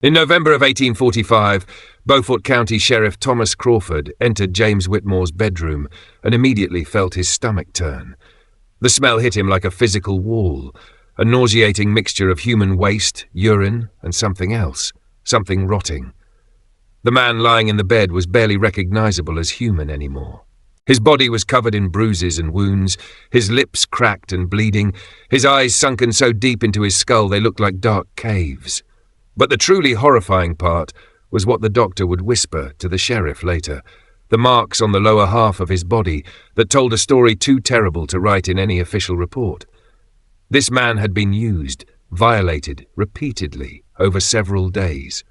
In November of 1845, Beaufort County Sheriff Thomas Crawford entered James Whitmore's bedroom and immediately felt his stomach turn. The smell hit him like a physical wall, a nauseating mixture of human waste, urine, and something else, something rotting. The man lying in the bed was barely recognizable as human anymore. His body was covered in bruises and wounds, his lips cracked and bleeding, his eyes sunken so deep into his skull they looked like dark caves. But the truly horrifying part was what the doctor would whisper to the sheriff later, the marks on the lower half of his body that told a story too terrible to write in any official report. This man had been used, violated, repeatedly, over several days.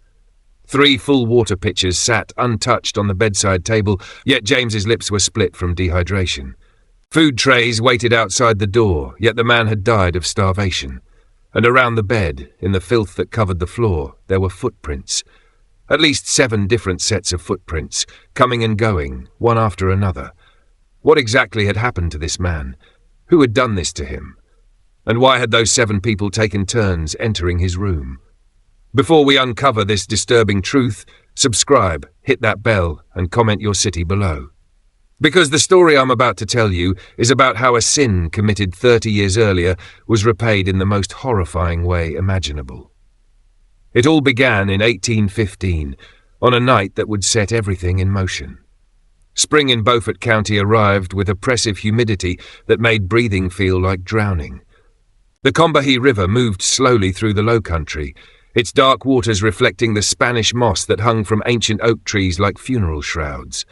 3 full water pitchers sat untouched on the bedside table, yet James's lips were split from dehydration. Food trays waited outside the door, yet the man had died of starvation. And around the bed, in the filth that covered the floor, there were footprints. At least 7 different sets of footprints, coming and going, one after another. What exactly had happened to this man? Who had done this to him? And why had those 7 people taken turns entering his room? Before we uncover this disturbing truth, subscribe, hit that bell, and comment your city below. Because the story I'm about to tell you is about how a sin committed 30 years earlier was repaid in the most horrifying way imaginable. It all began in 1815, on a night that would set everything in motion. Spring in Beaufort County arrived with oppressive humidity that made breathing feel like drowning. The Combahee River moved slowly through the low country, its dark waters reflecting the Spanish moss that hung from ancient oak trees like funeral shrouds.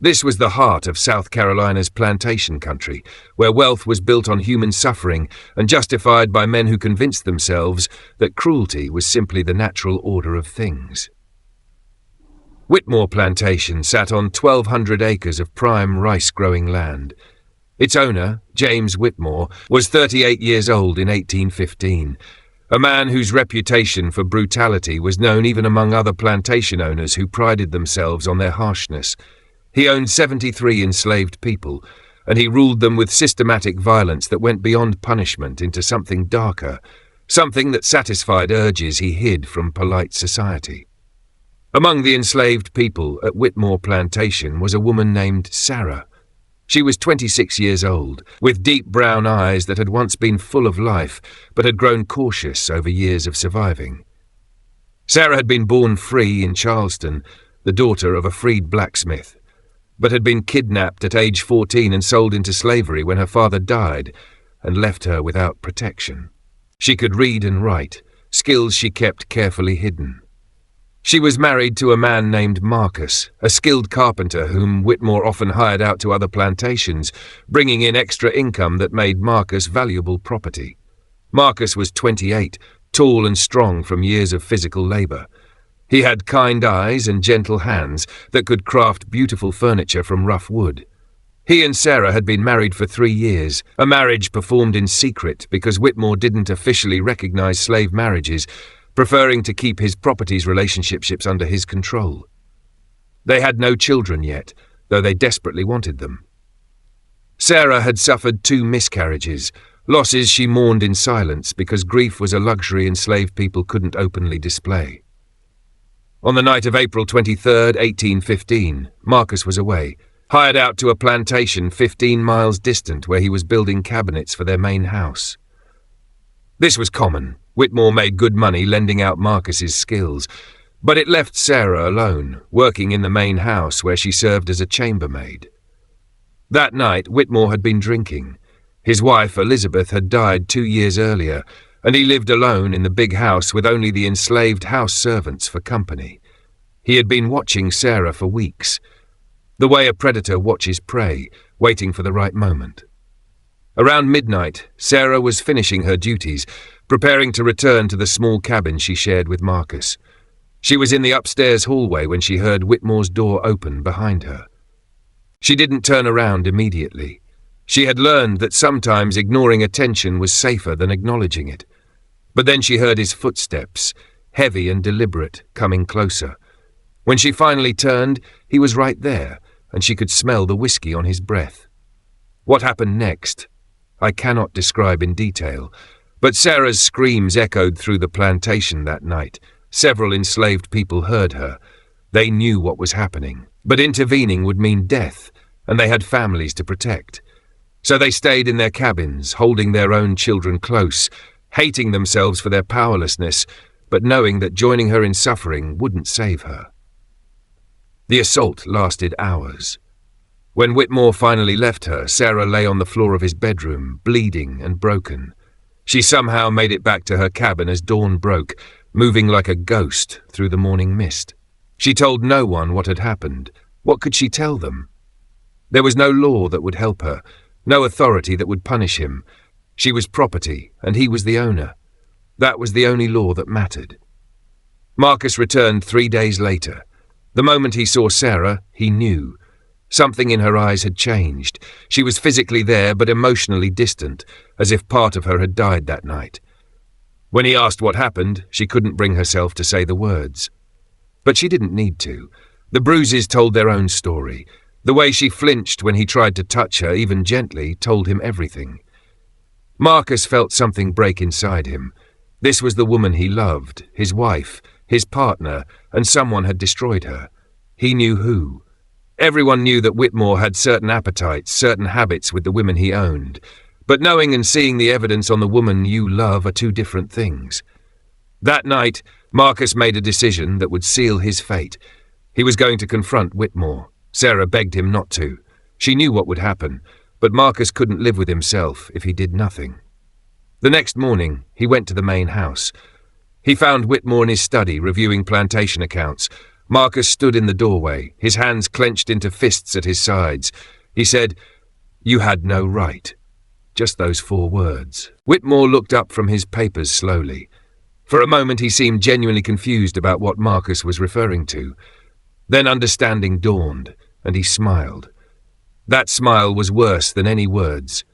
This was the heart of South Carolina's plantation country, where wealth was built on human suffering and justified by men who convinced themselves that cruelty was simply the natural order of things. Whitmore Plantation sat on 1,200 acres of prime rice-growing land. Its owner, James Whitmore, was 38 years old in 1815, a man whose reputation for brutality was known even among other plantation owners who prided themselves on their harshness. He owned 73 enslaved people, and he ruled them with systematic violence that went beyond punishment into something darker, something that satisfied urges he hid from polite society. Among the enslaved people at Whitmore Plantation was a woman named Sarah. She was 26 years old, with deep brown eyes that had once been full of life, but had grown cautious over years of surviving. Sarah had been born free in Charleston, the daughter of a freed blacksmith, but had been kidnapped at age 14 and sold into slavery when her father died and left her without protection. She could read and write, skills she kept carefully hidden. She was married to a man named Marcus, a skilled carpenter whom Whitmore often hired out to other plantations, bringing in extra income that made Marcus valuable property. Marcus was 28, tall and strong from years of physical labor. He had kind eyes and gentle hands that could craft beautiful furniture from rough wood. He and Sarah had been married for 3 years, a marriage performed in secret because Whitmore didn't officially recognize slave marriages, preferring to keep his properties relationships under his control. They had no children yet, though they desperately wanted them. Sarah had suffered 2 miscarriages, losses she mourned in silence because grief was a luxury enslaved people couldn't openly display. On the night of April 23, 1815, Marcus was away, hired out to a plantation 15 miles distant where he was building cabinets for their main house. This was common. Whitmore made good money lending out Marcus's skills, but it left Sarah alone, working in the main house where she served as a chambermaid. That night, Whitmore had been drinking. His wife, Elizabeth, had died 2 years earlier, and he lived alone in the big house with only the enslaved house servants for company. He had been watching Sarah for weeks, the way a predator watches prey, waiting for the right moment. Around midnight, Sarah was finishing her duties, preparing to return to the small cabin she shared with Marcus. She was in the upstairs hallway when she heard Whitmore's door open behind her. She didn't turn around immediately. She had learned that sometimes ignoring attention was safer than acknowledging it. But then she heard his footsteps, heavy and deliberate, coming closer. When she finally turned, he was right there, and she could smell the whiskey on his breath. What happened next? I cannot describe in detail, but Sarah's screams echoed through the plantation that night, Several enslaved people heard her. They knew what was happening, but intervening would mean death, and they had families to protect. So they stayed in their cabins, holding their own children close, hating themselves for their powerlessness, but knowing that joining her in suffering wouldn't save her. The assault lasted hours. When Whitmore finally left her, Sarah lay on the floor of his bedroom, bleeding and broken. She somehow made it back to her cabin as dawn broke, moving like a ghost through the morning mist. She told no one what had happened. What could she tell them? There was no law that would help her, no authority that would punish him. She was property, and he was the owner. That was the only law that mattered. Marcus returned 3 days later. The moment he saw Sarah, he knew. Something in her eyes had changed. She was physically there, but emotionally distant, as if part of her had died that night. When he asked what happened, she couldn't bring herself to say the words. But she didn't need to. The bruises told their own story. The way she flinched when he tried to touch her, even gently, told him everything. Marcus felt something break inside him. This was the woman he loved, his wife, his partner, and someone had destroyed her. He knew who. Everyone knew that Whitmore had certain appetites, certain habits with the women he owned. But knowing and seeing the evidence on the woman you love are two different things. That night, Marcus made a decision that would seal his fate. He was going to confront Whitmore. Sarah begged him not to. She knew what would happen, but Marcus couldn't live with himself if he did nothing. The next morning, he went to the main house. He found Whitmore in his study, reviewing plantation accounts. Marcus stood in the doorway, his hands clenched into fists at his sides. He said, "You had no right." Just those 4 words. Whitmore looked up from his papers slowly. For a moment he seemed genuinely confused about what Marcus was referring to. Then understanding dawned, and he smiled. That smile was worse than any words.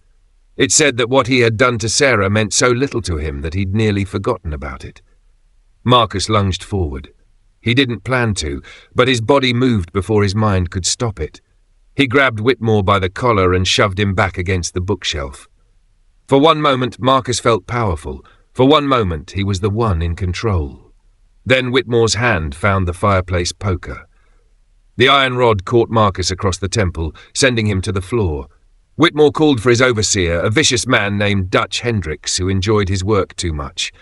It said that what he had done to Sarah meant so little to him that he'd nearly forgotten about it. Marcus lunged forward. He didn't plan to, but his body moved before his mind could stop it. He grabbed Whitmore by the collar and shoved him back against the bookshelf. For one moment, Marcus felt powerful. For one moment, he was the one in control. Then Whitmore's hand found the fireplace poker. The iron rod caught Marcus across the temple, sending him to the floor. Whitmore called for his overseer, a vicious man named Dutch Hendricks, who enjoyed his work too much.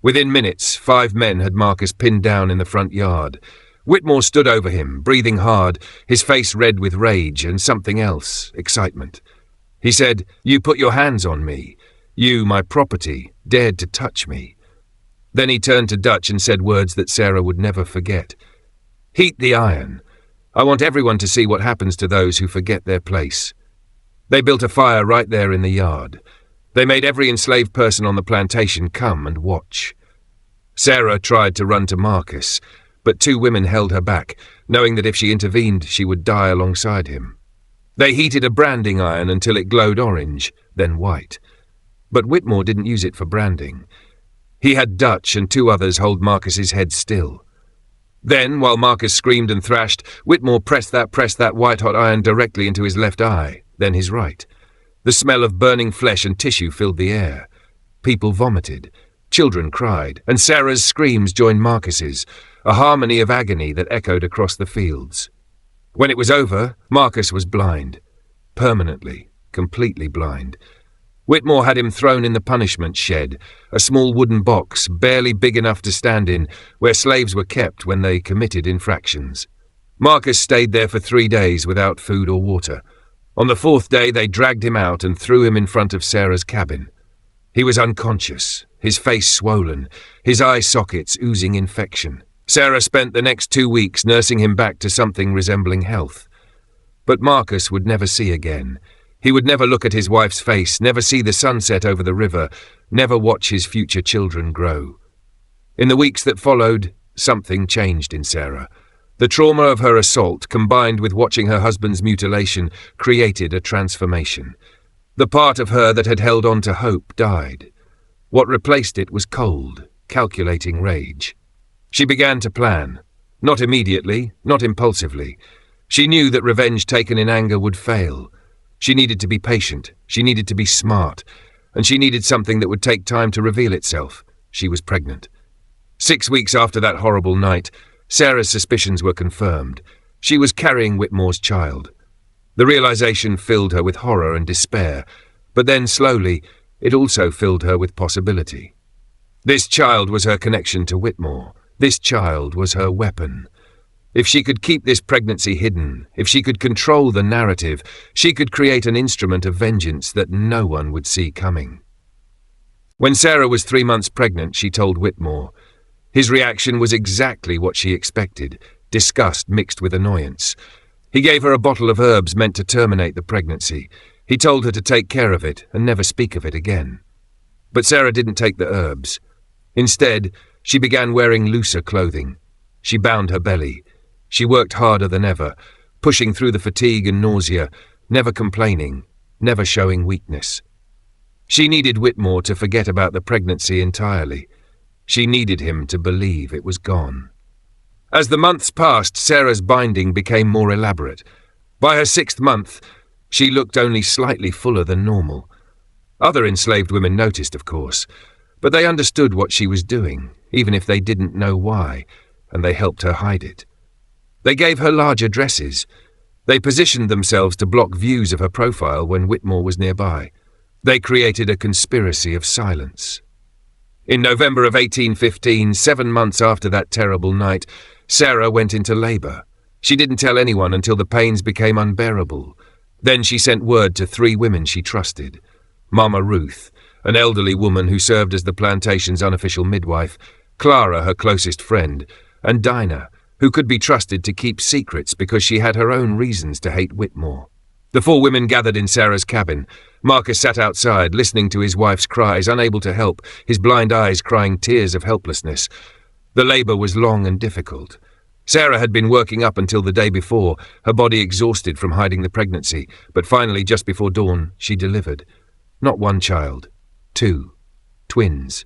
Within minutes, 5 men had Marcus pinned down in the front yard. Whitmore stood over him, breathing hard, his face red with rage and something else, excitement. He said, "You put your hands on me. You, my property, dared to touch me." Then he turned to Dutch and said words that Sarah would never forget. "Heat the iron. I want everyone to see what happens to those who forget their place." They built a fire right there in the yard. They made every enslaved person on the plantation come and watch. Sarah tried to run to Marcus, but 2 women held her back, knowing that if she intervened, she would die alongside him. They heated a branding iron until it glowed orange, then white. But Whitmore didn't use it for branding. He had Dutch and 2 others hold Marcus's head still. Then, while Marcus screamed and thrashed, Whitmore pressed that white-hot iron directly into his left eye, then his right. The smell of burning flesh and tissue filled the air. People vomited. Children cried, and Sarah's screams joined Marcus's, a harmony of agony that echoed across the fields. When it was over, Marcus was blind. Permanently, completely blind. Whitmore had him thrown in the punishment shed, a small wooden box barely big enough to stand in, where slaves were kept when they committed infractions. Marcus stayed there for 3 days without food or water. On the 4th day they dragged him out and threw him in front of Sarah's cabin. He was unconscious, his face swollen, his eye sockets oozing infection. Sarah spent the next 2 weeks nursing him back to something resembling health. But Marcus would never see again. He would never look at his wife's face, never see the sunset over the river, never watch his future children grow. In the weeks that followed, something changed in Sarah. The trauma of her assault, combined with watching her husband's mutilation, created a transformation. The part of her that had held on to hope died. What replaced it was cold, calculating rage. She began to plan. Not immediately, not impulsively. She knew that revenge taken in anger would fail. She needed to be patient, she needed to be smart, and she needed something that would take time to reveal itself. She was pregnant. 6 weeks after that horrible night, Sarah's suspicions were confirmed. She was carrying Whitmore's child. The realization filled her with horror and despair, but then slowly it also filled her with possibility. This child was her connection to Whitmore. This child was her weapon. If she could keep this pregnancy hidden, if she could control the narrative, she could create an instrument of vengeance that no one would see coming. When Sarah was 3 months pregnant, she told Whitmore. His reaction was exactly what she expected, disgust mixed with annoyance. He gave her a bottle of herbs meant to terminate the pregnancy. He told her to take care of it and never speak of it again. But Sarah didn't take the herbs. Instead, she began wearing looser clothing. She bound her belly. She worked harder than ever, pushing through the fatigue and nausea, never complaining, never showing weakness. She needed Whitmore to forget about the pregnancy entirely. She needed him to believe it was gone. As the months passed, Sarah's binding became more elaborate. By her 6th month, she looked only slightly fuller than normal. Other enslaved women noticed, of course, but they understood what she was doing, even if they didn't know why, and they helped her hide it. They gave her larger dresses. They positioned themselves to block views of her profile when Whitmore was nearby. They created a conspiracy of silence. In November of 1815, 7 months after that terrible night, Sarah went into labor. She didn't tell anyone until the pains became unbearable. Then she sent word to 3 women she trusted. Mama Ruth, an elderly woman who served as the plantation's unofficial midwife, Clara, her closest friend, and Dinah, who could be trusted to keep secrets because she had her own reasons to hate Whitmore. The 4 women gathered in Sarah's cabin. Marcus sat outside, listening to his wife's cries, unable to help, his blind eyes crying tears of helplessness. The labor was long and difficult. Sarah had been working up until the day before, her body exhausted from hiding the pregnancy, but finally, just before dawn, she delivered. Not 1 child, 2. Twins.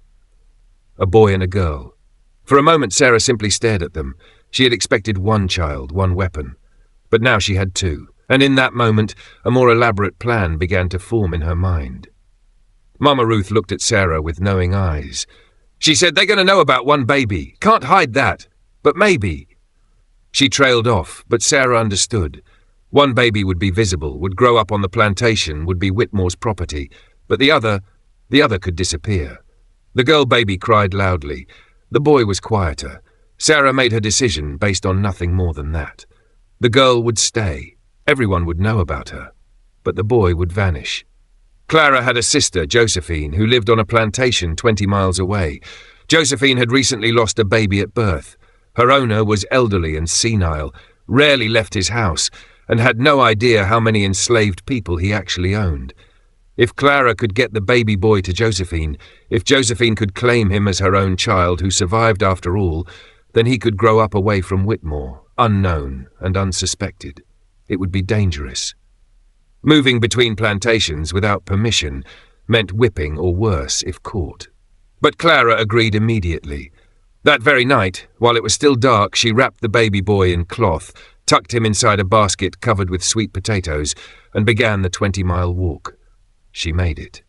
A boy and a girl. For a moment, Sarah simply stared at them. She had expected 1 child, 1 weapon. But now she had 2, and in that moment, a more elaborate plan began to form in her mind. Mama Ruth looked at Sarah with knowing eyes. She said, "They're going to know about 1 baby. Can't hide that. But maybe." She trailed off, but Sarah understood. 1 baby would be visible, would grow up on the plantation, would be Whitmore's property, but the other could disappear. The girl baby cried loudly. The boy was quieter. Sarah made her decision based on nothing more than that. The girl would stay. Everyone would know about her. But the boy would vanish. Clara had a sister, Josephine, who lived on a plantation 20 miles away. Josephine had recently lost a baby at birth. Her owner was elderly and senile, rarely left his house, and had no idea how many enslaved people he actually owned. If Clara could get the baby boy to Josephine, if Josephine could claim him as her own child who survived after all, then he could grow up away from Whitmore, unknown and unsuspected. It would be dangerous. Moving between plantations without permission meant whipping or worse if caught. But Clara agreed immediately. That very night, while it was still dark, she wrapped the baby boy in cloth, tucked him inside a basket covered with sweet potatoes, and began the 20-mile walk. She made it.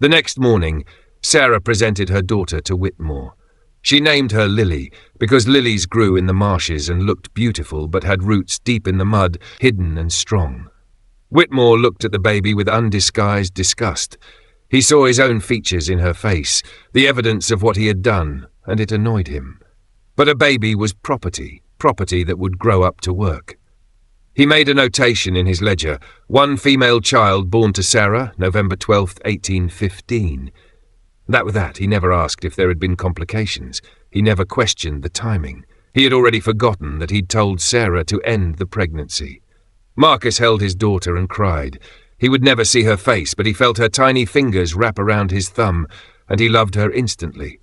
The next morning, Sarah presented her daughter to Whitmore. She named her Lily because lilies grew in the marshes and looked beautiful but had roots deep in the mud, hidden and strong. Whitmore looked at the baby with undisguised disgust. He saw his own features in her face, the evidence of what he had done, and it annoyed him. But a baby was property that would grow up to work. He made a notation in his ledger, 1 female child born to Sarah, November 12, 1815. That, he never asked if there had been complications. He never questioned the timing. He had already forgotten that he'd told Sarah to end the pregnancy. Marcus held his daughter and cried. He would never see her face, but he felt her tiny fingers wrap around his thumb, and he loved her instantly.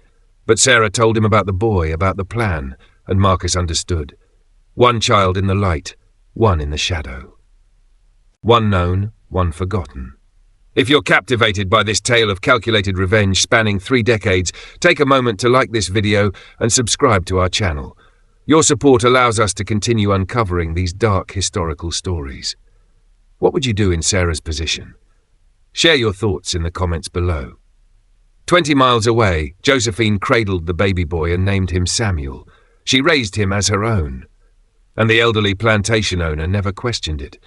But Sarah told him about the boy, about the plan, and Marcus understood. 1 child in the light, 1 in the shadow. 1 known, 1 forgotten. If you're captivated by this tale of calculated revenge spanning 3 decades, take a moment to like this video and subscribe to our channel. Your support allows us to continue uncovering these dark historical stories. What would you do in Sarah's position? Share your thoughts in the comments below. 20 miles away, Josephine cradled the baby boy and named him Samuel. She raised him as her own, and the elderly plantation owner never questioned it.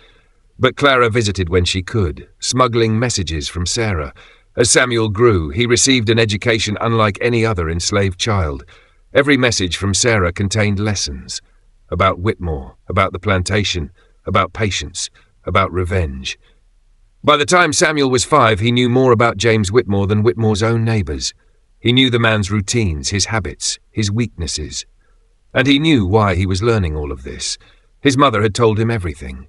But Clara visited when she could, smuggling messages from Sarah. As Samuel grew, he received an education unlike any other enslaved child. Every message from Sarah contained lessons about Whitmore, about the plantation, about patience, about revenge. By the time Samuel was 5, he knew more about James Whitmore than Whitmore's own neighbours. He knew the man's routines, his habits, his weaknesses. And he knew why he was learning all of this. His mother had told him everything.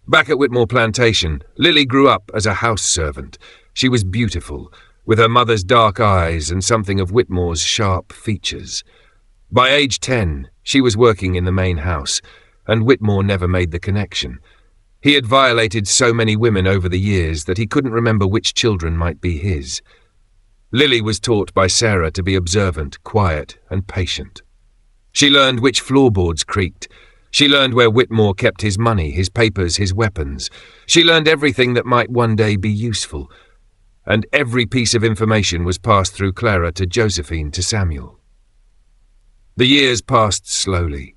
Back at Whitmore Plantation, Lily grew up as a house servant. She was beautiful, with her mother's dark eyes and something of Whitmore's sharp features. By age 10, she was working in the main house, and Whitmore never made the connection. He had violated so many women over the years that he couldn't remember which children might be his. Lily was taught by Sarah to be observant, quiet, and patient. She learned which floorboards creaked. She learned where Whitmore kept his money, his papers, his weapons. She learned everything that might one day be useful. And every piece of information was passed through Clara to Josephine to Samuel. The years passed slowly.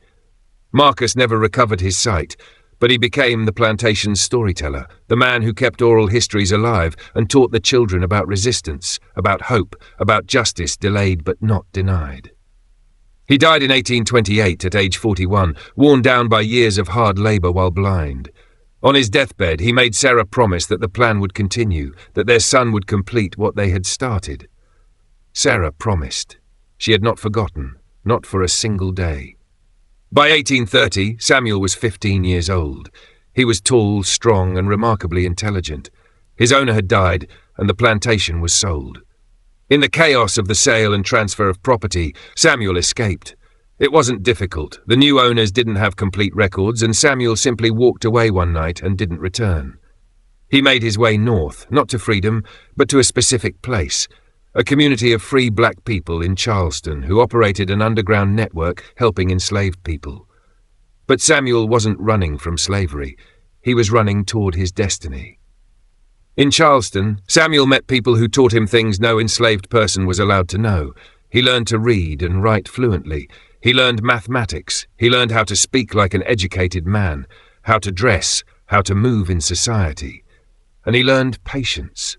Marcus never recovered his sight, but he became the plantation's storyteller, the man who kept oral histories alive and taught the children about resistance, about hope, about justice delayed but not denied. He died in 1828 at age 41, worn down by years of hard labour while blind. On his deathbed, he made Sarah promise that the plan would continue, that their son would complete what they had started. Sarah promised. She had not forgotten, not for a single day. By 1830, Samuel was 15 years old. He was tall, strong, and remarkably intelligent. His owner had died, and the plantation was sold. In the chaos of the sale and transfer of property, Samuel escaped. It wasn't difficult. The new owners didn't have complete records, and Samuel simply walked away one night and didn't return. He made his way north, not to freedom, but to a specific place, a community of free black people in Charleston who operated an underground network helping enslaved people. But Samuel wasn't running from slavery. He was running toward his destiny. In Charleston, Samuel met people who taught him things no enslaved person was allowed to know. He learned to read and write fluently. He learned mathematics. He learned how to speak like an educated man, how to dress, how to move in society. And he learned patience.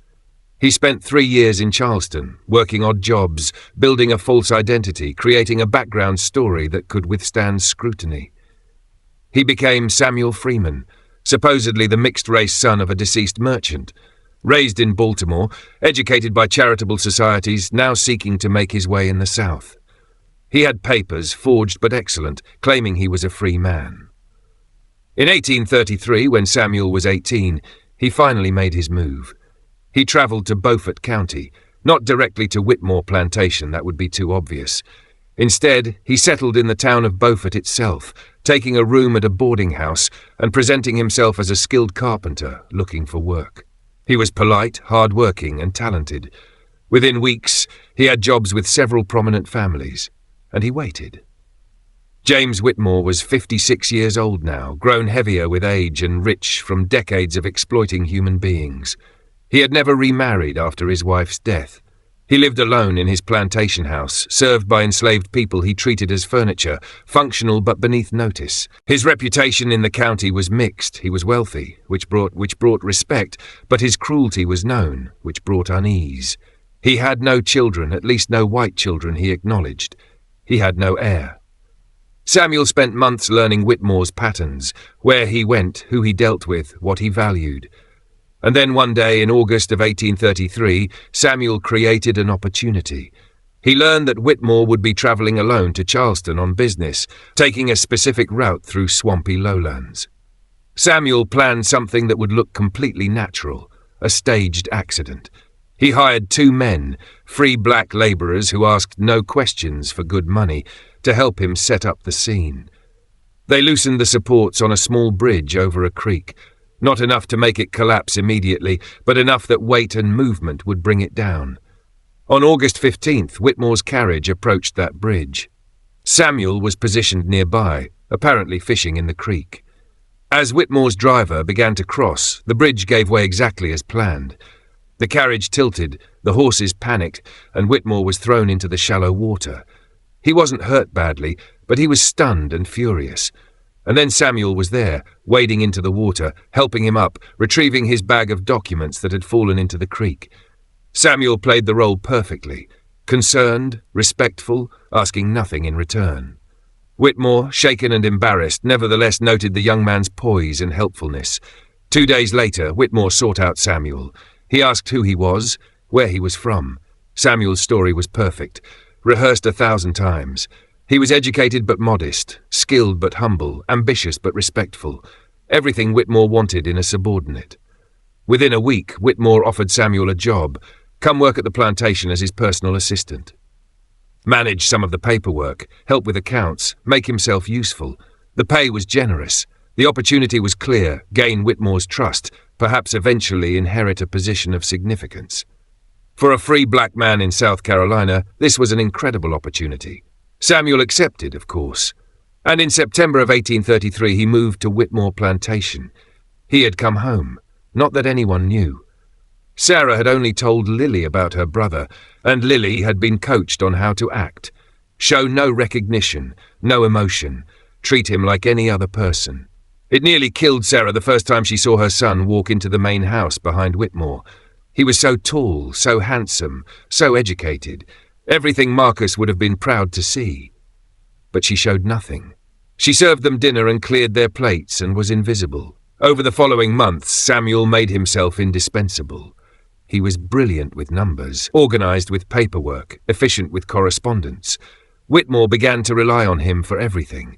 He spent 3 years in Charleston, working odd jobs, building a false identity, creating a background story that could withstand scrutiny. He became Samuel Freeman, supposedly the mixed-race son of a deceased merchant. Raised in Baltimore, educated by charitable societies, now seeking to make his way in the South. He had papers, forged but excellent, claiming he was a free man. In 1833, when Samuel was 18, he finally made his move. He travelled to Beaufort County, not directly to Whitmore Plantation, that would be too obvious. Instead, he settled in the town of Beaufort itself, taking a room at a boarding house and presenting himself as a skilled carpenter looking for work. He was polite, hard-working, and talented. Within weeks, he had jobs with several prominent families, and he waited. James Whitmore was 56 years old now, grown heavier with age and rich from decades of exploiting human beings. He had never remarried after his wife's death. He lived alone in his plantation house, served by enslaved people he treated as furniture, functional but beneath notice. His reputation in the county was mixed. He was wealthy, which brought respect, but his cruelty was known, which brought unease. He had no children, at least no white children, he acknowledged. He had no heir. Samuel spent months learning Whitmore's patterns, where he went, who he dealt with, what he valued. And then one day in August of 1833, Samuel created an opportunity. He learned that Whitmore would be travelling alone to Charleston on business, taking a specific route through swampy lowlands. Samuel planned something that would look completely natural, a staged accident. He hired 2 men, free black labourers who asked no questions for good money, to help him set up the scene. They loosened the supports on a small bridge over a creek, not enough to make it collapse immediately, but enough that weight and movement would bring it down. On August 15th, Whitmore's carriage approached that bridge. Samuel was positioned nearby, apparently fishing in the creek. As Whitmore's driver began to cross, the bridge gave way exactly as planned. The carriage tilted, the horses panicked, and Whitmore was thrown into the shallow water. He wasn't hurt badly, but he was stunned and furious. And then Samuel was there, wading into the water, helping him up, retrieving his bag of documents that had fallen into the creek. Samuel played the role perfectly, concerned, respectful, asking nothing in return. Whitmore, shaken and embarrassed, nevertheless noted the young man's poise and helpfulness. 2 days later, Whitmore sought out Samuel. He asked who he was, where he was from. Samuel's story was perfect, rehearsed 1,000 times. He was educated but modest, skilled but humble, ambitious but respectful. Everything Whitmore wanted in a subordinate. Within a week, Whitmore offered Samuel a job. Come work at the plantation as his personal assistant. Manage some of the paperwork, help with accounts, make himself useful. The pay was generous. The opportunity was clear, gain Whitmore's trust, perhaps eventually inherit a position of significance. For a free black man in South Carolina, this was an incredible opportunity. Samuel accepted, of course, and in September of 1833 he moved to Whitmore Plantation. He had come home, not that anyone knew. Sarah had only told Lily about her brother, and Lily had been coached on how to act. Show no recognition, no emotion, treat him like any other person. It nearly killed Sarah the first time she saw her son walk into the main house behind Whitmore. He was so tall, so handsome, so educated. Everything Marcus would have been proud to see. But she showed nothing. She served them dinner and cleared their plates and was invisible. Over the following months, Samuel made himself indispensable. He was brilliant with numbers, organized with paperwork, efficient with correspondence. Whitmore began to rely on him for everything,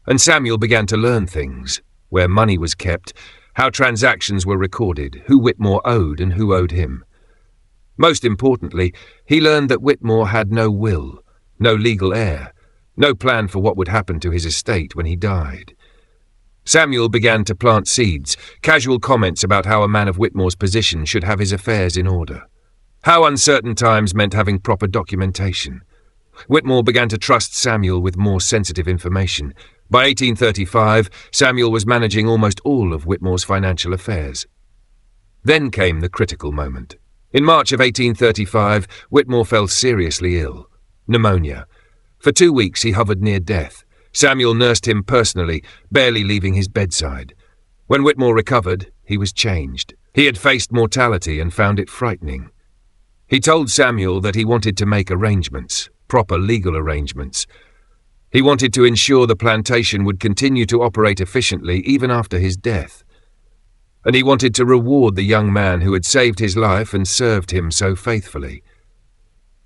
and Samuel began to learn things, where money was kept, how transactions were recorded, who Whitmore owed and who owed him. Most importantly, he learned that Whitmore had no will, no legal heir, no plan for what would happen to his estate when he died. Samuel began to plant seeds, casual comments about how a man of Whitmore's position should have his affairs in order. How uncertain times meant having proper documentation. Whitmore began to trust Samuel with more sensitive information. By 1835, Samuel was managing almost all of Whitmore's financial affairs. Then came the critical moment. In March of 1835, Whitmore fell seriously ill. Pneumonia. For 2 weeks he hovered near death. Samuel nursed him personally, barely leaving his bedside. When Whitmore recovered, he was changed. He had faced mortality and found it frightening. He told Samuel that he wanted to make arrangements, proper legal arrangements. He wanted to ensure the plantation would continue to operate efficiently even after his death. And he wanted to reward the young man who had saved his life and served him so faithfully.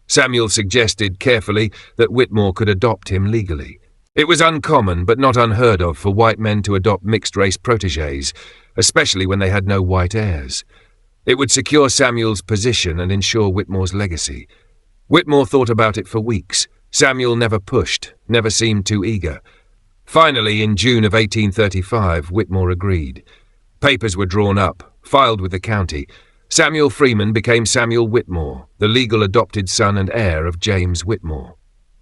Samuel suggested carefully that Whitmore could adopt him legally. It was uncommon but not unheard of for white men to adopt mixed-race protégés, especially when they had no white heirs. It would secure Samuel's position and ensure Whitmore's legacy. Whitmore thought about it for weeks. Samuel never pushed, never seemed too eager. Finally, in June of 1835, Whitmore agreed. Papers were drawn up, filed with the county. Samuel Freeman became Samuel Whitmore, the legal adopted son and heir of James Whitmore.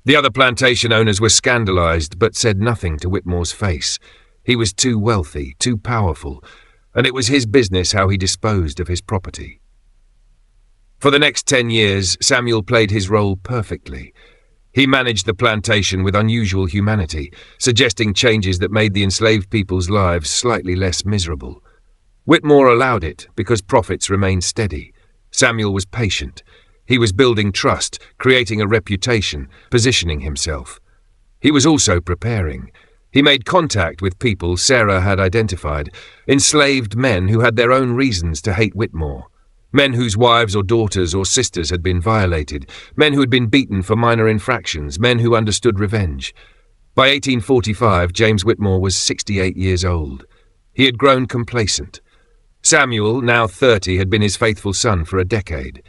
The other plantation owners were scandalized, but said nothing to Whitmore's face. He was too wealthy, too powerful, and it was his business how he disposed of his property. For the next 10 years, Samuel played his role perfectly. He managed the plantation with unusual humanity, suggesting changes that made the enslaved people's lives slightly less miserable. Whitmore allowed it because profits remained steady. Samuel was patient. He was building trust, creating a reputation, positioning himself. He was also preparing. He made contact with people Sarah had identified, enslaved men who had their own reasons to hate Whitmore. Men whose wives or daughters or sisters had been violated, men who had been beaten for minor infractions, men who understood revenge. By 1845, James Whitmore was 68 years old. He had grown complacent. Samuel, now 30, had been his faithful son for a decade.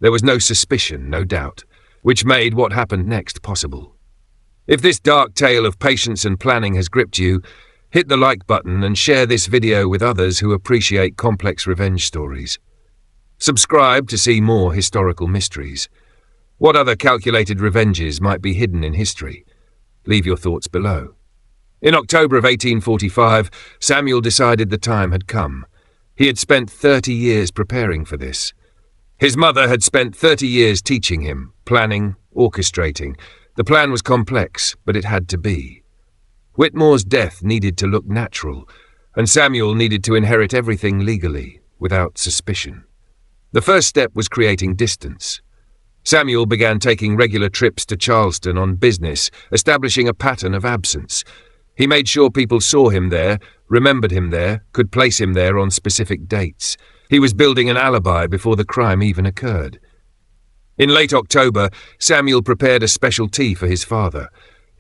There was no suspicion, no doubt, which made what happened next possible. If this dark tale of patience and planning has gripped you, hit the like button and share this video with others who appreciate complex revenge stories. Subscribe to see more historical mysteries. What other calculated revenges might be hidden in history? Leave your thoughts below. In October of 1845, Samuel decided the time had come. He had spent 30 years preparing for this. His mother had spent 30 years teaching him, planning, orchestrating. The plan was complex, but it had to be. Whitmore's death needed to look natural, and Samuel needed to inherit everything legally, without suspicion. The first step was creating distance. Samuel began taking regular trips to Charleston on business, establishing a pattern of absence. He made sure people saw him there, remembered him there, could place him there on specific dates. He was building an alibi before the crime even occurred. In late October, Samuel prepared a special tea for his father.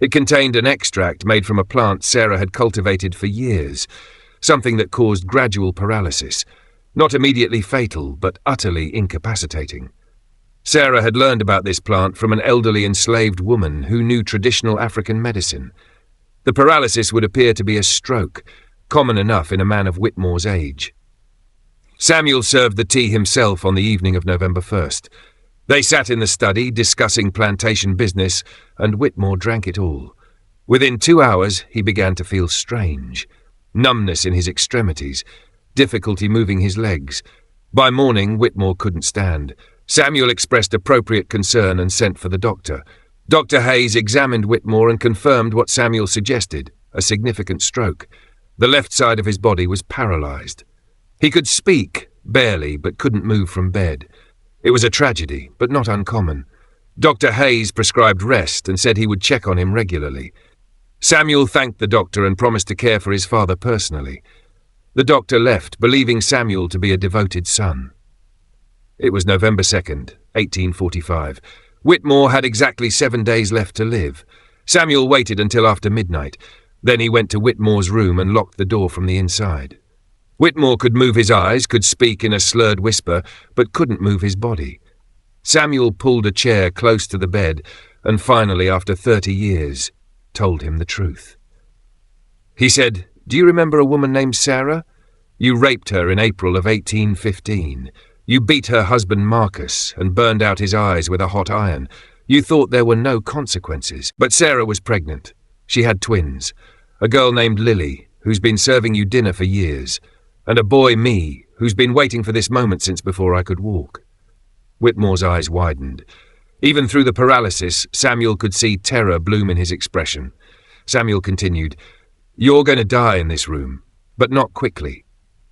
It contained an extract made from a plant Sarah had cultivated for years, something that caused gradual paralysis, not immediately fatal, but utterly incapacitating. Sarah had learned about this plant from an elderly enslaved woman who knew traditional African medicine. The paralysis would appear to be a stroke, common enough in a man of Whitmore's age. Samuel served the tea himself on the evening of November 1st. They sat in the study, discussing plantation business, and Whitmore drank it all. Within 2 hours, he began to feel strange. Numbness in his extremities, difficulty moving his legs. By morning, Whitmore couldn't stand. Samuel expressed appropriate concern and sent for the doctor. Dr. Hayes examined Whitmore and confirmed what Samuel suggested, a significant stroke. The left side of his body was paralyzed. He could speak, barely, but couldn't move from bed. It was a tragedy, but not uncommon. Dr. Hayes prescribed rest and said he would check on him regularly. Samuel thanked the doctor and promised to care for his father personally. The doctor left, believing Samuel to be a devoted son. It was November 2nd, 1845. Whitmore had exactly 7 days left to live. Samuel waited until after midnight. Then he went to Whitmore's room and locked the door from the inside. Whitmore could move his eyes, could speak in a slurred whisper, but couldn't move his body. Samuel pulled a chair close to the bed and finally, after 30 years, told him the truth. He said, "Do you remember a woman named Sarah? You raped her in April of 1815. You beat her husband Marcus and burned out his eyes with a hot iron. You thought there were no consequences. But Sarah was pregnant. She had twins. A girl named Lily, who's been serving you dinner for years. And a boy, me, who's been waiting for this moment since before I could walk." Whitmore's eyes widened. Even through the paralysis, Samuel could see terror bloom in his expression. Samuel continued, "You're going to die in this room, but not quickly,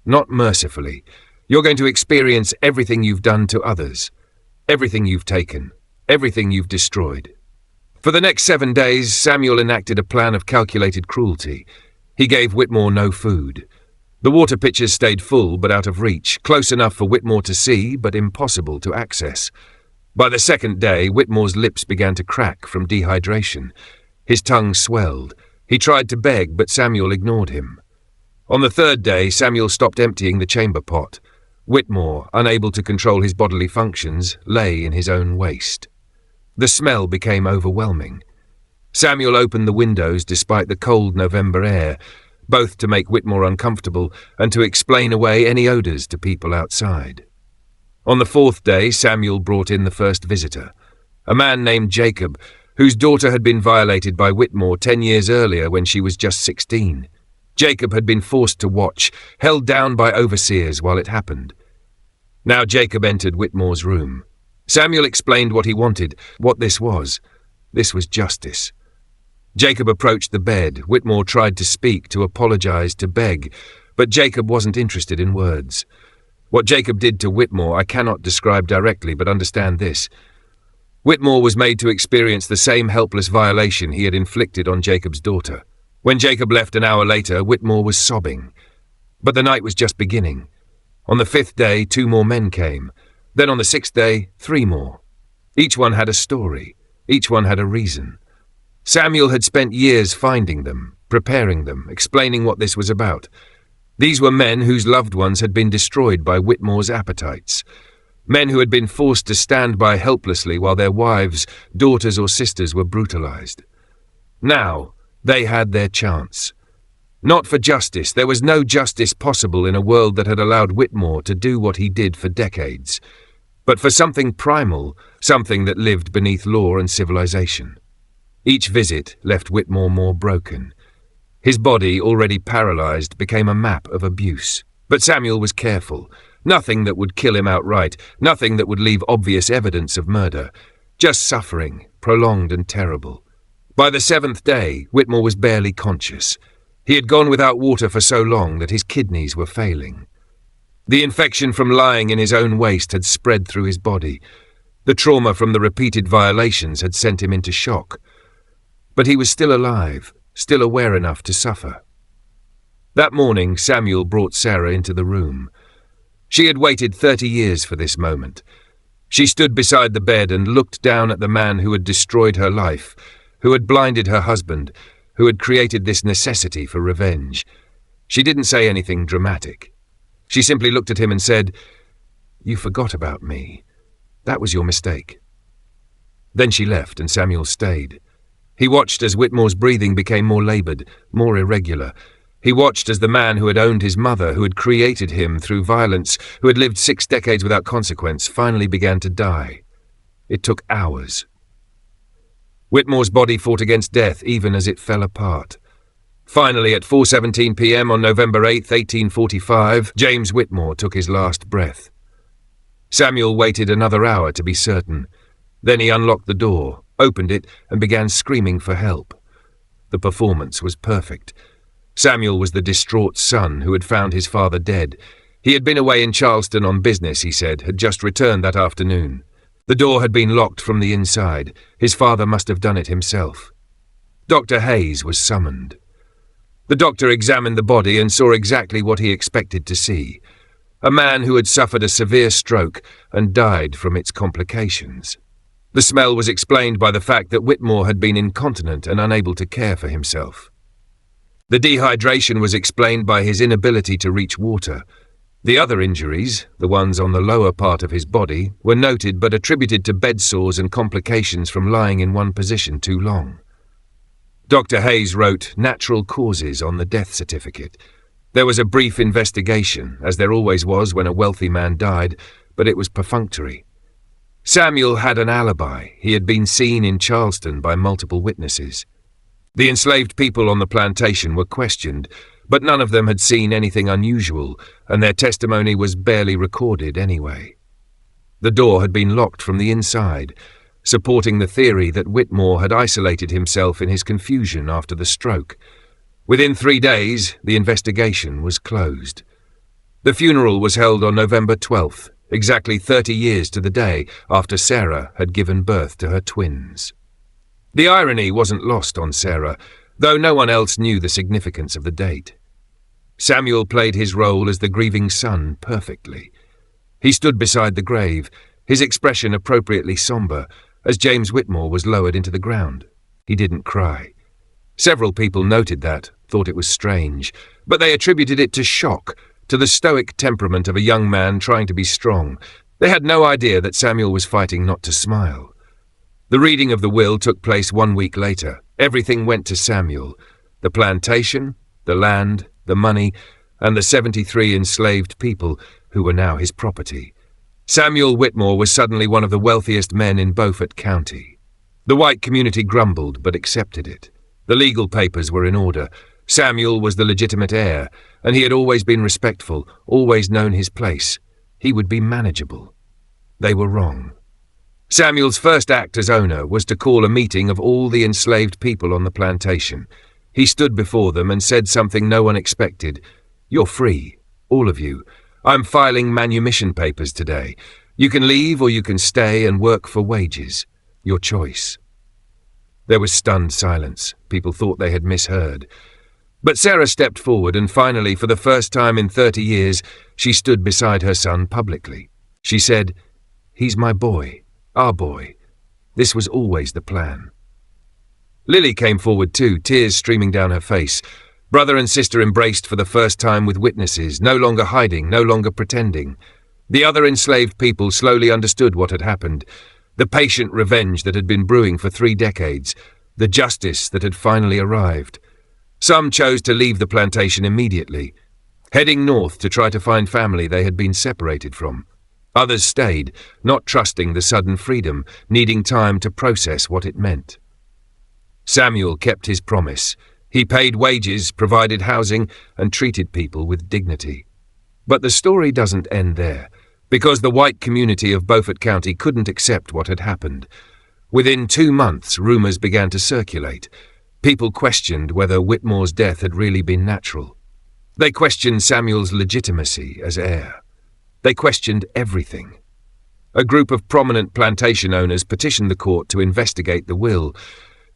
not mercifully. You're going to experience everything you've done to others, everything you've taken, everything you've destroyed." For the next 7 days, Samuel enacted a plan of calculated cruelty. He gave Whitmore no food. The water pitchers stayed full but out of reach, close enough for Whitmore to see but impossible to access. By the second day, Whitmore's lips began to crack from dehydration. His tongue swelled. He tried to beg, but Samuel ignored him. On the third day, Samuel stopped emptying the chamber pot. Whitmore, unable to control his bodily functions, lay in his own waste. The smell became overwhelming. Samuel opened the windows despite the cold November air, both to make Whitmore uncomfortable and to explain away any odours to people outside. On the fourth day, Samuel brought in the first visitor, a man named Jacob, whose daughter had been violated by Whitmore 10 years earlier when she was just 16. Jacob had been forced to watch, held down by overseers while it happened. Now Jacob entered Whitmore's room. Samuel explained what he wanted, what this was. This was justice. Jacob approached the bed. Whitmore tried to speak, to apologize, to beg, but Jacob wasn't interested in words. What Jacob did to Whitmore I cannot describe directly, but understand this. Whitmore was made to experience the same helpless violation he had inflicted on Jacob's daughter. When Jacob left an hour later, Whitmore was sobbing. But the night was just beginning. On the 5th day, 2 more men came. Then on the 6th day, 3 more. Each one had a story. Each one had a reason. Samuel had spent years finding them, preparing them, explaining what this was about. These were men whose loved ones had been destroyed by Whitmore's appetites. Men who had been forced to stand by helplessly while their wives, daughters or sisters were brutalized. Now, they had their chance. Not for justice. There was no justice possible in a world that had allowed Whitmore to do what he did for decades. But for something primal, something that lived beneath law and civilization. Each visit left Whitmore more broken. His body, already paralyzed, became a map of abuse. But Samuel was careful. Nothing that would kill him outright, nothing that would leave obvious evidence of murder. Just suffering, prolonged and terrible. By the 7th day, Whitmore was barely conscious. He had gone without water for so long that his kidneys were failing. The infection from lying in his own waste had spread through his body. The trauma from the repeated violations had sent him into shock. But he was still alive, still aware enough to suffer. That morning, Samuel brought Sarah into the room. She had waited 30 years for this moment. She stood beside the bed and looked down at the man who had destroyed her life, who had blinded her husband, who had created this necessity for revenge. She didn't say anything dramatic. She simply looked at him and said, "You forgot about me. That was your mistake." Then she left and Samuel stayed. He watched as Whitmore's breathing became more laboured, more irregular. He watched as the man who had owned his mother, who had created him through violence, who had lived 6 decades without consequence, finally began to die. It took hours. Whitmore's body fought against death even as it fell apart. Finally, at 4:17 p.m. on November 8, 1845, James Whitmore took his last breath. Samuel waited another hour to be certain. Then he unlocked the door, opened it, and began screaming for help. The performance was perfect. Samuel was the distraught son who had found his father dead. He had been away in Charleston on business, he said, had just returned that afternoon. The door had been locked from the inside. His father must have done it himself. Dr. Hayes was summoned. The doctor examined the body and saw exactly what he expected to see. A man who had suffered a severe stroke and died from its complications. The smell was explained by the fact that Whitmore had been incontinent and unable to care for himself. The dehydration was explained by his inability to reach water. The other injuries, the ones on the lower part of his body, were noted but attributed to bed sores and complications from lying in one position too long. Dr. Hayes wrote natural causes on the death certificate. There was a brief investigation, as there always was when a wealthy man died, but it was perfunctory. Samuel had an alibi. He had been seen in Charleston by multiple witnesses. The enslaved people on the plantation were questioned, but none of them had seen anything unusual, and their testimony was barely recorded anyway. The door had been locked from the inside, supporting the theory that Whitmore had isolated himself in his confusion after the stroke. Within 3 days, the investigation was closed. The funeral was held on November 12th, exactly 30 years to the day after Sarah had given birth to her twins. The irony wasn't lost on Sarah, though no one else knew the significance of the date. Samuel played his role as the grieving son perfectly. He stood beside the grave, his expression appropriately sombre, as James Whitmore was lowered into the ground. He didn't cry. Several people noted that, thought it was strange, but they attributed it to shock, to the stoic temperament of a young man trying to be strong. They had no idea that Samuel was fighting not to smile. The reading of the will took place 1 week later. Everything went to Samuel. The plantation, the land, the money, and the 73 enslaved people who were now his property. Samuel Whitmore was suddenly one of the wealthiest men in Beaufort County. The white community grumbled but accepted it. The legal papers were in order. Samuel was the legitimate heir, and he had always been respectful, always known his place. He would be manageable. They were wrong. Samuel's first act as owner was to call a meeting of all the enslaved people on the plantation. He stood before them and said something no one expected. "You're free, all of you. I'm filing manumission papers today. You can leave or you can stay and work for wages. Your choice." There was stunned silence. People thought they had misheard. But Sarah stepped forward and finally, for the first time in 30 years, she stood beside her son publicly. She said, "He's my boy, our boy. This was always the plan." Lily came forward too, tears streaming down her face. Brother and sister embraced for the first time with witnesses, no longer hiding, no longer pretending. The other enslaved people slowly understood what had happened, the patient revenge that had been brewing for 3 decades, the justice that had finally arrived. Some chose to leave the plantation immediately, heading north to try to find family they had been separated from. Others stayed, not trusting the sudden freedom, needing time to process what it meant. Samuel kept his promise. He paid wages, provided housing, and treated people with dignity. But the story doesn't end there, because the white community of Beaufort County couldn't accept what had happened. Within 2 months, rumours began to circulate. People questioned whether Whitmore's death had really been natural. They questioned Samuel's legitimacy as heir. They questioned everything. A group of prominent plantation owners petitioned the court to investigate the will,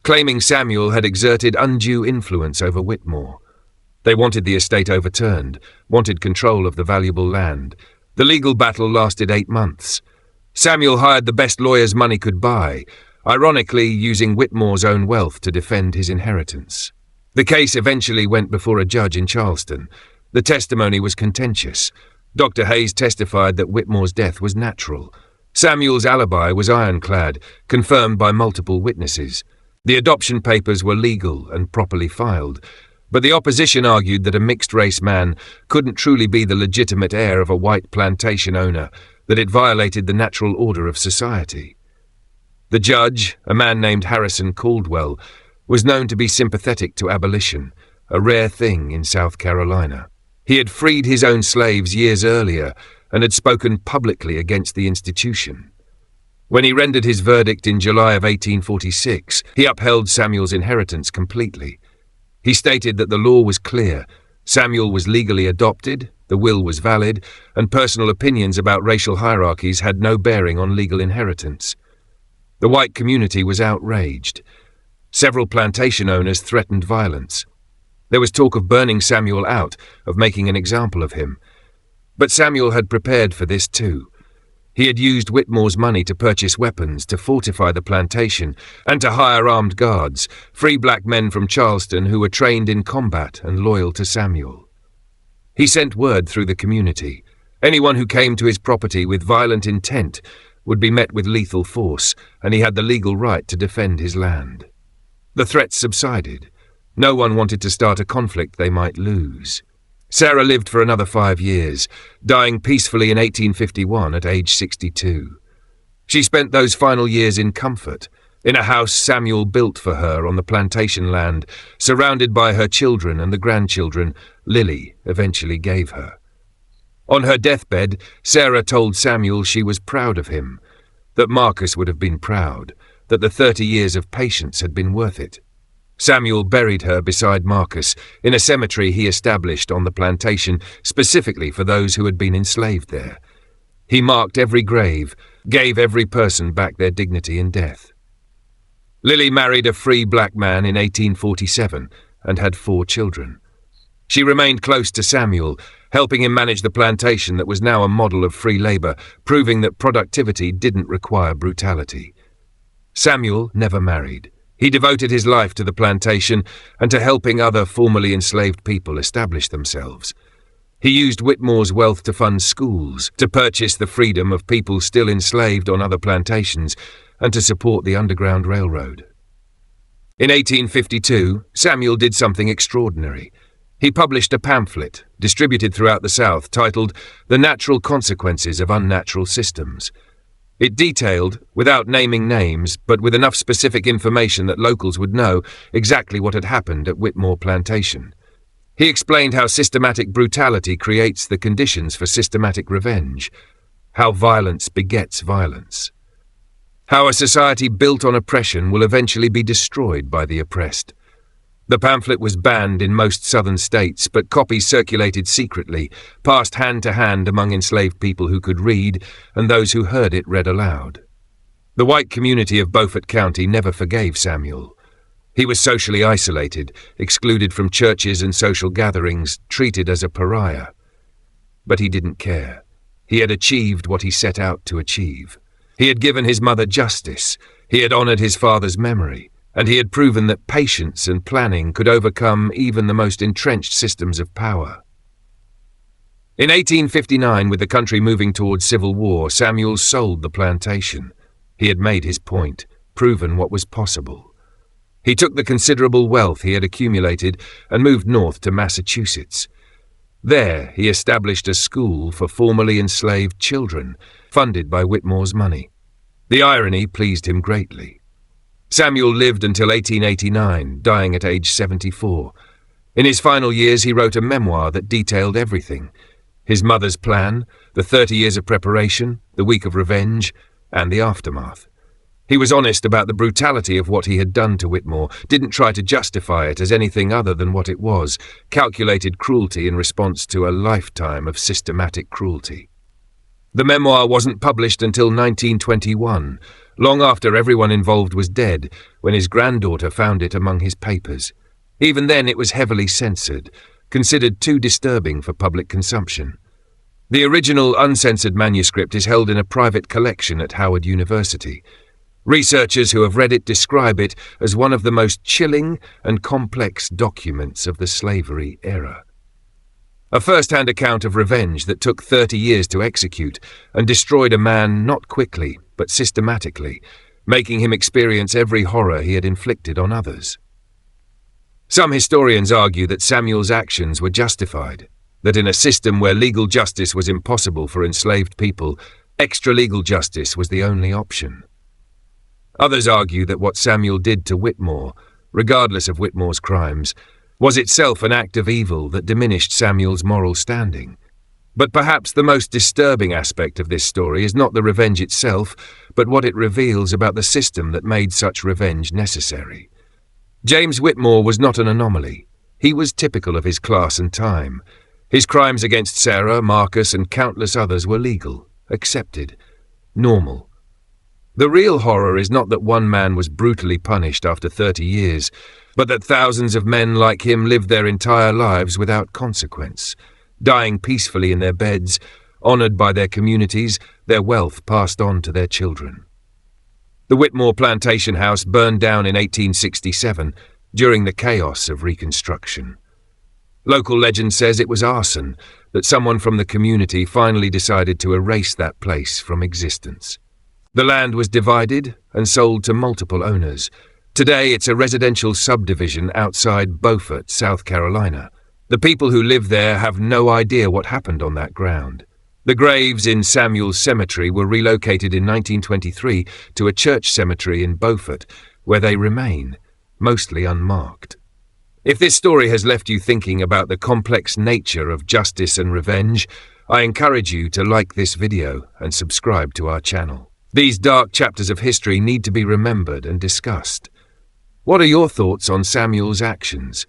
claiming Samuel had exerted undue influence over Whitmore. They wanted the estate overturned, wanted control of the valuable land. The legal battle lasted 8 months. Samuel hired the best lawyers money could buy, ironically using Whitmore's own wealth to defend his inheritance. The case eventually went before a judge in Charleston. The testimony was contentious. Dr. Hayes testified that Whitmore's death was natural. Samuel's alibi was ironclad, confirmed by multiple witnesses. The adoption papers were legal and properly filed, but the opposition argued that a mixed-race man couldn't truly be the legitimate heir of a white plantation owner, that it violated the natural order of society. The judge, a man named Harrison Caldwell, was known to be sympathetic to abolition, a rare thing in South Carolina. He had freed his own slaves years earlier and had spoken publicly against the institution. When he rendered his verdict in July of 1846, he upheld Samuel's inheritance completely. He stated that the law was clear, Samuel was legally adopted, the will was valid, and personal opinions about racial hierarchies had no bearing on legal inheritance. The white community was outraged. Several plantation owners threatened violence. There was talk of burning Samuel out, of making an example of him. But Samuel had prepared for this too. He had used Whitmore's money to purchase weapons, to fortify the plantation, and to hire armed guards, free black men from Charleston who were trained in combat and loyal to Samuel. He sent word through the community. Anyone who came to his property with violent intent would be met with lethal force, and he had the legal right to defend his land. The threats subsided. No one wanted to start a conflict they might lose. Sarah lived for another 5 years, dying peacefully in 1851 at age 62. She spent those final years in comfort, in a house Samuel built for her on the plantation land, surrounded by her children and the grandchildren Lily eventually gave her. On her deathbed, Sarah told Samuel she was proud of him, that Marcus would have been proud, that the 30 years of patience had been worth it. Samuel buried her beside Marcus in a cemetery he established on the plantation specifically for those who had been enslaved there. He marked every grave, gave every person back their dignity in death. Lily married a free black man in 1847 and had 4 children. She remained close to Samuel, helping him manage the plantation that was now a model of free labor, proving that productivity didn't require brutality. Samuel never married. He devoted his life to the plantation and to helping other formerly enslaved people establish themselves. He used Whitmore's wealth to fund schools, to purchase the freedom of people still enslaved on other plantations, and to support the Underground Railroad. In 1852, Samuel did something extraordinary. He published a pamphlet, distributed throughout the South, titled The Natural Consequences of Unnatural Systems. It detailed, without naming names, but with enough specific information that locals would know exactly what had happened at Whitmore Plantation. He explained how systematic brutality creates the conditions for systematic revenge, how violence begets violence, how a society built on oppression will eventually be destroyed by the oppressed. The pamphlet was banned in most southern states, but copies circulated secretly, passed hand to hand among enslaved people who could read and those who heard it read aloud. The white community of Beaufort County never forgave Samuel. He was socially isolated, excluded from churches and social gatherings, treated as a pariah. But he didn't care. He had achieved what he set out to achieve. He had given his mother justice. He had honored his father's memory. And he had proven that patience and planning could overcome even the most entrenched systems of power. In 1859, with the country moving towards civil war, Samuel sold the plantation. He had made his point, proven what was possible. He took the considerable wealth he had accumulated and moved north to Massachusetts. There, he established a school for formerly enslaved children, funded by Whitmore's money. The irony pleased him greatly. Samuel lived until 1889, dying at age 74. In his final years, he wrote a memoir that detailed everything. his mother's plan, the 30 years of preparation, the week of revenge, and the aftermath. He was honest about the brutality of what he had done to Whitmore, didn't try to justify it as anything other than what it was, calculated cruelty in response to a lifetime of systematic cruelty. The memoir wasn't published until 1921, long after everyone involved was dead, when his granddaughter found it among his papers. Even then it was heavily censored, considered too disturbing for public consumption. The original uncensored manuscript is held in a private collection at Howard University. Researchers who have read it describe it as one of the most chilling and complex documents of the slavery era. A first-hand account of revenge that took 30 years to execute and destroyed a man not quickly, but systematically, making him experience every horror he had inflicted on others. Some historians argue that Samuel's actions were justified, that in a system where legal justice was impossible for enslaved people, extra-legal justice was the only option. Others argue that what Samuel did to Whitmore, regardless of Whitmore's crimes, was itself an act of evil that diminished Samuel's moral standing. But perhaps the most disturbing aspect of this story is not the revenge itself, but what it reveals about the system that made such revenge necessary. James Whitmore was not an anomaly. He was typical of his class and time. His crimes against Sarah, Marcus, and countless others were legal, accepted, normal. The real horror is not that one man was brutally punished after 30 years, but that thousands of men like him lived their entire lives without consequence, dying peacefully in their beds, honored by their communities, their wealth passed on to their children. The Whitmore Plantation house burned down in 1867 during the chaos of Reconstruction. Local legend says it was arson, that someone from the community finally decided to erase that place from existence. The land was divided and sold to multiple owners. Today it's a residential subdivision outside Beaufort, South Carolina. The people who live there have no idea what happened on that ground. The graves in Samuel's cemetery were relocated in 1923 to a church cemetery in Beaufort, where they remain, mostly unmarked. If this story has left you thinking about the complex nature of justice and revenge, I encourage you to like this video and subscribe to our channel. These dark chapters of history need to be remembered and discussed. What are your thoughts on Samuel's actions?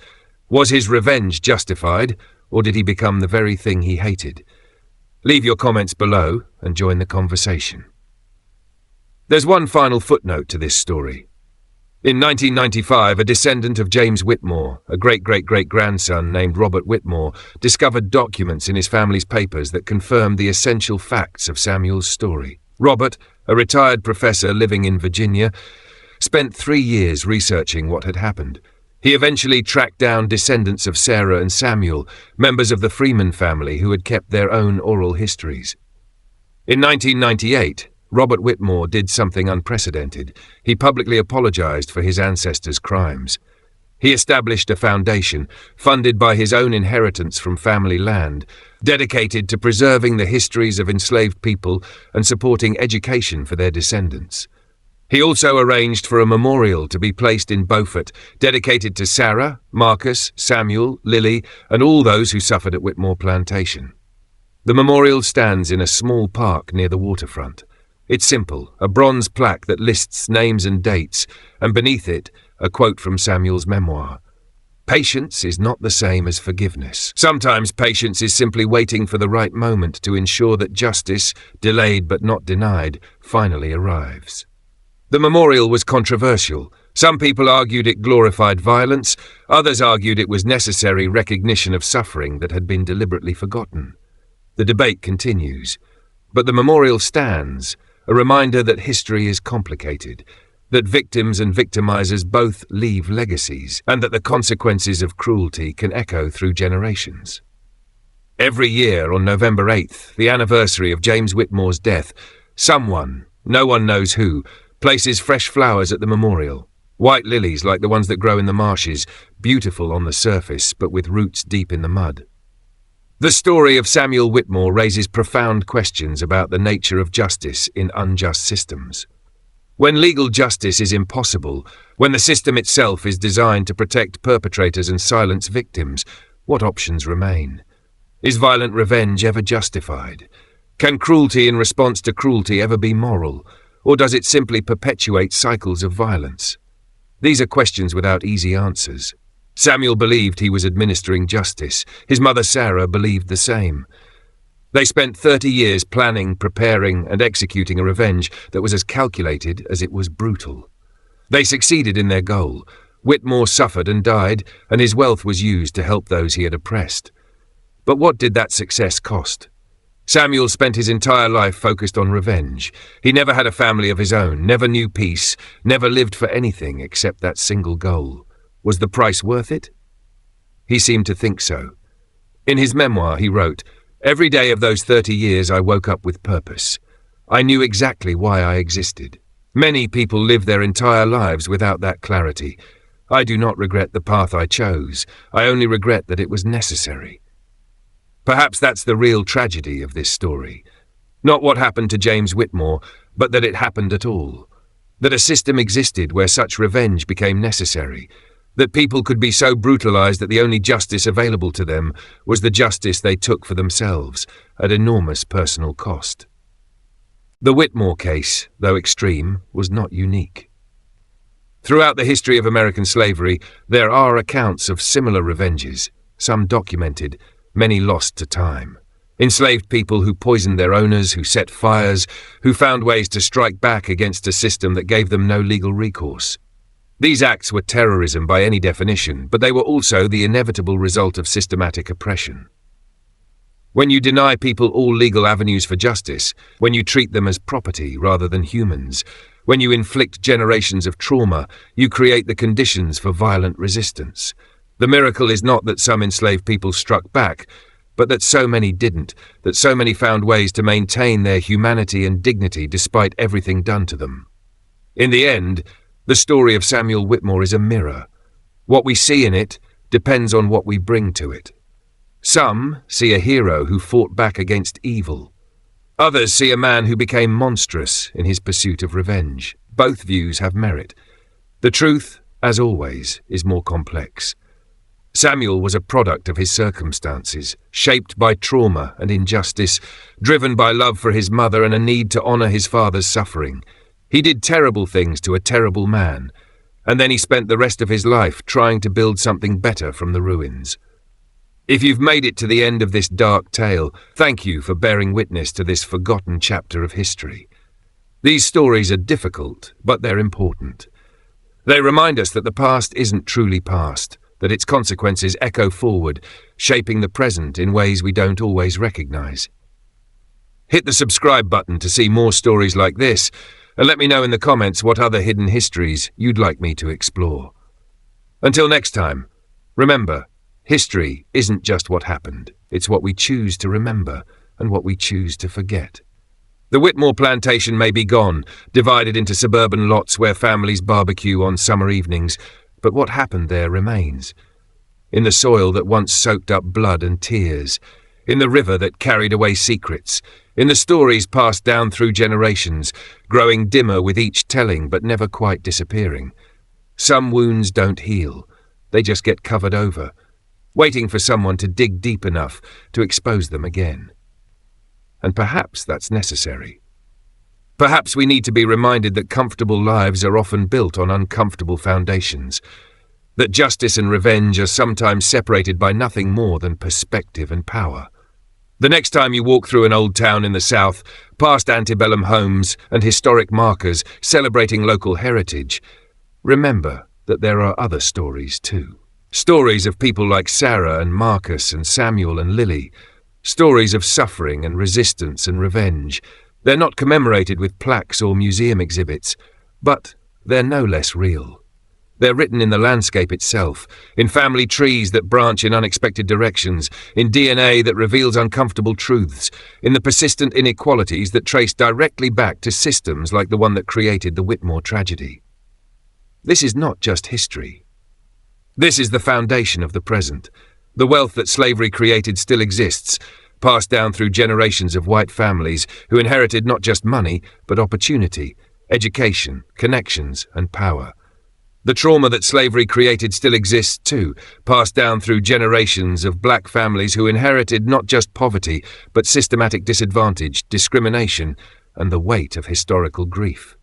Was his revenge justified, or did he become the very thing he hated? Leave your comments below and join the conversation. There's one final footnote to this story. In 1995, a descendant of James Whitmore, a great-great-great-grandson named Robert Whitmore, discovered documents in his family's papers that confirmed the essential facts of Samuel's story. Robert, a retired professor living in Virginia, spent 3 years researching what had happened. He eventually tracked down descendants of Sarah and Samuel, members of the Freeman family who had kept their own oral histories. In 1998, Robert Whitmore did something unprecedented. He publicly apologized for his ancestors' crimes. He established a foundation, funded by his own inheritance from family land, dedicated to preserving the histories of enslaved people and supporting education for their descendants. He also arranged for a memorial to be placed in Beaufort, dedicated to Sarah, Marcus, Samuel, Lily, and all those who suffered at Whitmore Plantation. The memorial stands in a small park near the waterfront. It's simple, a bronze plaque that lists names and dates, and beneath it, a quote from Samuel's memoir. Patience is not the same as forgiveness. Sometimes patience is simply waiting for the right moment to ensure that justice, delayed but not denied, finally arrives. The memorial was controversial. Some people argued it glorified violence, others argued it was necessary recognition of suffering that had been deliberately forgotten. The debate continues, but the memorial stands, a reminder that history is complicated, that victims and victimizers both leave legacies, and that the consequences of cruelty can echo through generations. Every year on November 8th, the anniversary of James Whitmore's death, someone, no one knows who, places fresh flowers at the memorial. White lilies like the ones that grow in the marshes, beautiful on the surface but with roots deep in the mud. The story of Samuel Whitmore raises profound questions about the nature of justice in unjust systems. When legal justice is impossible, when the system itself is designed to protect perpetrators and silence victims, what options remain? Is violent revenge ever justified? Can cruelty in response to cruelty ever be moral, or does it simply perpetuate cycles of violence? These are questions without easy answers. Samuel believed he was administering justice. His mother Sarah believed the same. They spent 30 years planning, preparing, and executing a revenge that was as calculated as it was brutal. They succeeded in their goal. Whitmore suffered and died, and his wealth was used to help those he had oppressed. But what did that success cost? Samuel spent his entire life focused on revenge. He never had a family of his own, never knew peace, never lived for anything except that single goal. Was the price worth it? He seemed to think so. In his memoir, he wrote, "Every day of those 30 years I woke up with purpose. I knew exactly why I existed. Many people live their entire lives without that clarity. I do not regret the path I chose. I only regret that it was necessary." Perhaps that's the real tragedy of this story. Not what happened to James Whitmore, but that it happened at all. That a system existed where such revenge became necessary. That people could be so brutalized that the only justice available to them was the justice they took for themselves, at enormous personal cost. The Whitmore case, though extreme, was not unique. Throughout the history of American slavery, there are accounts of similar revenges, some documented, many lost to time. Enslaved people who poisoned their owners, who set fires, who found ways to strike back against a system that gave them no legal recourse. These acts were terrorism by any definition, but they were also the inevitable result of systematic oppression. When you deny people all legal avenues for justice, when you treat them as property rather than humans, when you inflict generations of trauma, you create the conditions for violent resistance. The miracle is not that some enslaved people struck back, but that so many didn't, that so many found ways to maintain their humanity and dignity despite everything done to them. In the end, the story of Samuel Whitmore is a mirror. What we see in it depends on what we bring to it. Some see a hero who fought back against evil. Others see a man who became monstrous in his pursuit of revenge. Both views have merit. The truth, as always, is more complex. Samuel was a product of his circumstances, shaped by trauma and injustice, driven by love for his mother and a need to honor his father's suffering. He did terrible things to a terrible man, and then he spent the rest of his life trying to build something better from the ruins. If you've made it to the end of this dark tale, thank you for bearing witness to this forgotten chapter of history. These stories are difficult, but they're important. They remind us that the past isn't truly past, that its consequences echo forward, shaping the present in ways we don't always recognize. Hit the subscribe button to see more stories like this, and let me know in the comments what other hidden histories you'd like me to explore. Until next time, remember, history isn't just what happened, it's what we choose to remember and what we choose to forget. The Whitmore plantation may be gone, divided into suburban lots where families barbecue on summer evenings, but what happened there remains. In the soil that once soaked up blood and tears, in the river that carried away secrets, in the stories passed down through generations, growing dimmer with each telling but never quite disappearing. Some wounds don't heal, they just get covered over, waiting for someone to dig deep enough to expose them again. And perhaps that's necessary. Perhaps we need to be reminded that comfortable lives are often built on uncomfortable foundations, that justice and revenge are sometimes separated by nothing more than perspective and power. The next time you walk through an old town in the South, past antebellum homes and historic markers celebrating local heritage, remember that there are other stories too. Stories of people like Sarah and Marcus and Samuel and Lily. Stories of suffering and resistance and revenge. They're not commemorated with plaques or museum exhibits, but they're no less real. They're written in the landscape itself, in family trees that branch in unexpected directions, in DNA that reveals uncomfortable truths, in the persistent inequalities that trace directly back to systems like the one that created the Whitmore tragedy. This is not just history. This is the foundation of the present. The wealth that slavery created still exists, passed down through generations of white families who inherited not just money, but opportunity, education, connections, and power. The trauma that slavery created still exists too, passed down through generations of black families who inherited not just poverty, but systematic disadvantage, discrimination, and the weight of historical grief.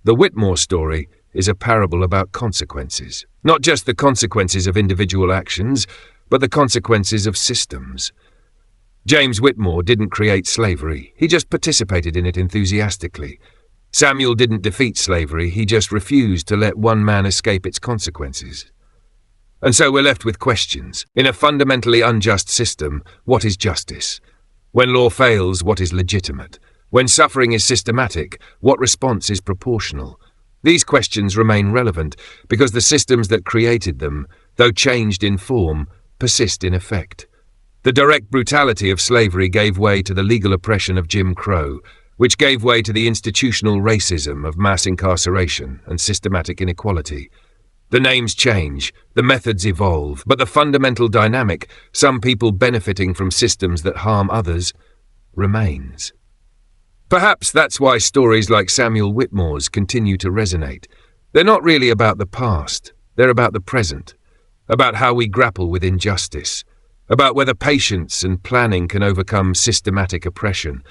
The Whitmore story is a parable about consequences. Not just the consequences of individual actions, but the consequences of systems. James Whitmore didn't create slavery, he just participated in it enthusiastically. Samuel didn't defeat slavery, he just refused to let one man escape its consequences. And so we're left with questions. In a fundamentally unjust system, what is justice? When law fails, what is legitimate? When suffering is systematic, what response is proportional? These questions remain relevant because the systems that created them, though changed in form, persist in effect. The direct brutality of slavery gave way to the legal oppression of Jim Crow, which gave way to the institutional racism of mass incarceration and systematic inequality. The names change, the methods evolve, but the fundamental dynamic, some people benefiting from systems that harm others, remains. Perhaps that's why stories like Samuel Whitmore's continue to resonate. They're not really about the past, they're about the present, about how we grapple with injustice, about whether patience and planning can overcome systematic oppression,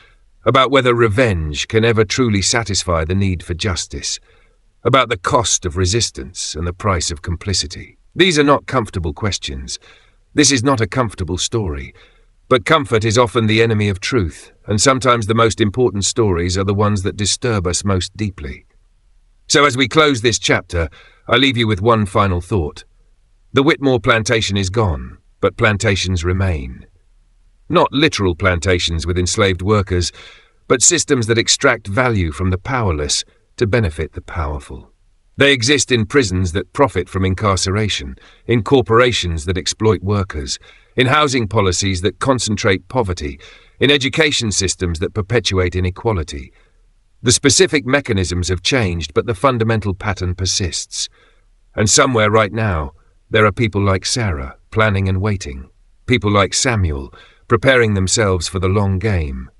about whether revenge can ever truly satisfy the need for justice, about the cost of resistance and the price of complicity. These are not comfortable questions. This is not a comfortable story. But comfort is often the enemy of truth, and sometimes the most important stories are the ones that disturb us most deeply. So as we close this chapter, I leave you with one final thought. The Whitmore plantation is gone, but plantations remain. Not literal plantations with enslaved workers, but systems that extract value from the powerless to benefit the powerful. They exist in prisons that profit from incarceration, in corporations that exploit workers, in housing policies that concentrate poverty, in education systems that perpetuate inequality. The specific mechanisms have changed, but the fundamental pattern persists. And somewhere right now, there are people like Sarah, planning and waiting. People like Samuel, preparing themselves for the long game.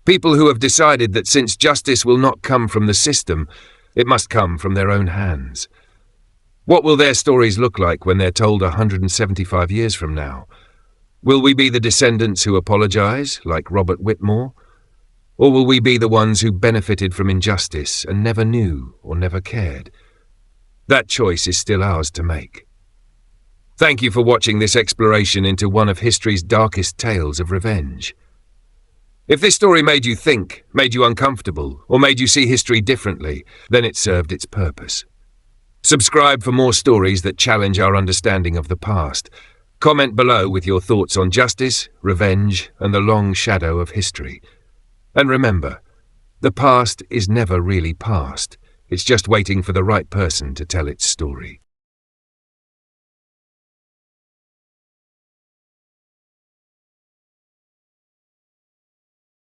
People who have decided that since justice will not come from the system, it must come from their own hands. What will their stories look like when they're told 175 years from now? Will we be the descendants who apologize, like Robert Whitmore? Or will we be the ones who benefited from injustice and never knew or never cared? That choice is still ours to make. Thank you for watching this exploration into one of history's darkest tales of revenge. If this story made you think, made you uncomfortable, or made you see history differently, then it served its purpose. Subscribe for more stories that challenge our understanding of the past. Comment below with your thoughts on justice, revenge, and the long shadow of history. And remember, the past is never really past. It's just waiting for the right person to tell its story.